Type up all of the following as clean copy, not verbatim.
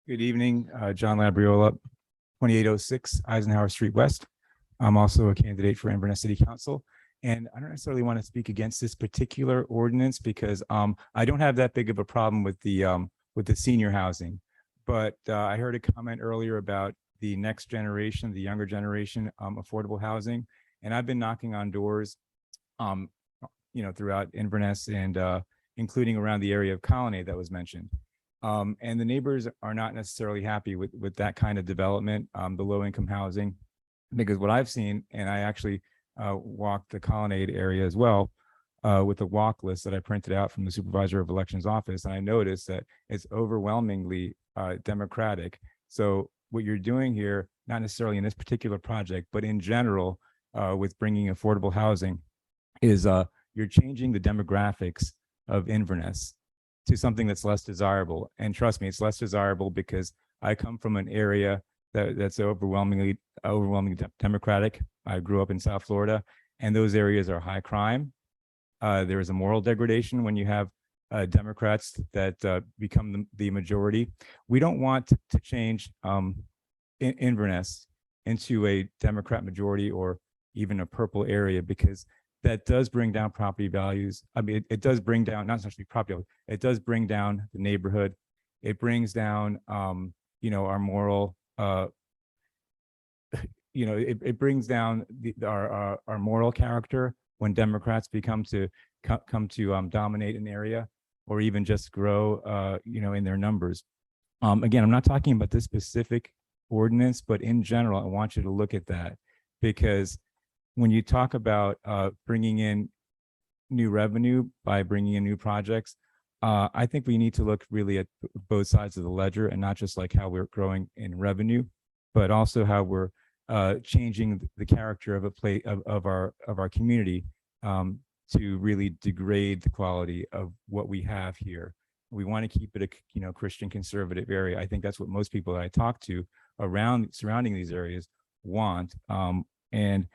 Good evening, John Labriola, 2806 Eisenhower Street West. I'm also a candidate for Inverness City Council, and I don't necessarily want to speak against this particular ordinance because I don't have that big of a problem with the senior housing. But I heard a comment earlier about the next generation, the younger generation, affordable housing, and I've been knocking on doors, throughout Inverness and including around the area of Colonnade that was mentioned. And the neighbors are not necessarily happy with that kind of development, the low income housing, because what I've seen, and I actually walked the Colonnade area as well with the walk list that I printed out from the Supervisor of Elections office, and I noticed that it's overwhelmingly Democratic. So what you're doing here, not necessarily in this particular project, but in general, with bringing affordable housing, is you're changing the demographics of Inverness to something that's less desirable. And trust me, it's less desirable because I come from an area that's overwhelmingly Democratic. I grew up in South Florida, and those areas are high crime. There is a moral degradation when you have Democrats that become the majority. We don't want to change Inverness into a Democrat majority or even a purple area, because that does bring down property values. I mean, it does bring down, not necessarily property, it does bring down the neighborhood. It brings down, our moral, it brings down our moral character when Democrats come to dominate an area or even just grow, in their numbers. Again, I'm not talking about this specific ordinance, but in general, I want you to look at that, because when you talk about bringing in new revenue by bringing in new projects, I think we need to look really at both sides of the ledger, and not just like how we're growing in revenue, but also how we're changing the character of our community to really degrade the quality of what we have here. We want to keep it a Christian conservative area. I think that's what most people that I talk to surrounding these areas want. And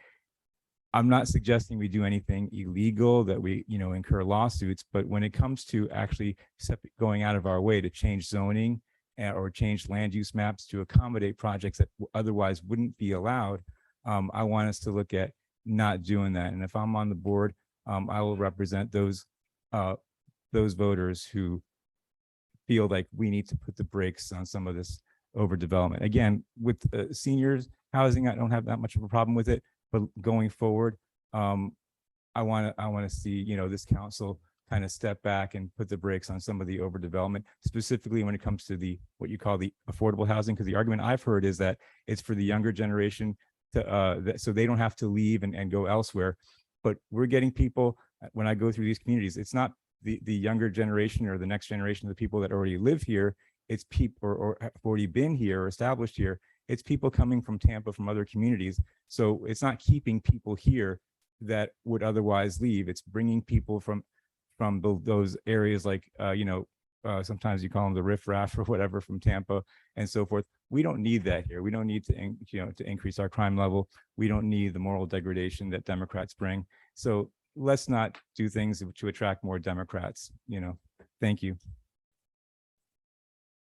I'm not suggesting we do anything illegal, that we, incur lawsuits, but when it comes to actually going out of our way to change zoning or change land use maps to accommodate projects that otherwise wouldn't be allowed, I want us to look at not doing that. And if I'm on the board, I will represent those voters who feel like we need to put the brakes on some of this overdevelopment. Again, with seniors housing, I don't have that much of a problem with it. But going forward, I want to see, this council kind of step back and put the brakes on some of the overdevelopment, specifically when it comes to what you call the affordable housing. Because the argument I've heard is that it's for the younger generation so they don't have to leave and go elsewhere. But we're getting people, when I go through these communities, it's not the younger generation or the next generation of the people that already live here. It's people or have already been here or established here. It's people coming from Tampa, from other communities. So it's not keeping people here that would otherwise leave. It's bringing people from those areas, like, sometimes you call them the Riff Raff or whatever, from Tampa and so forth. We don't need that here. We don't need to increase our crime level. We don't need the moral degradation that Democrats bring. So let's not do things to attract more Democrats. Thank you.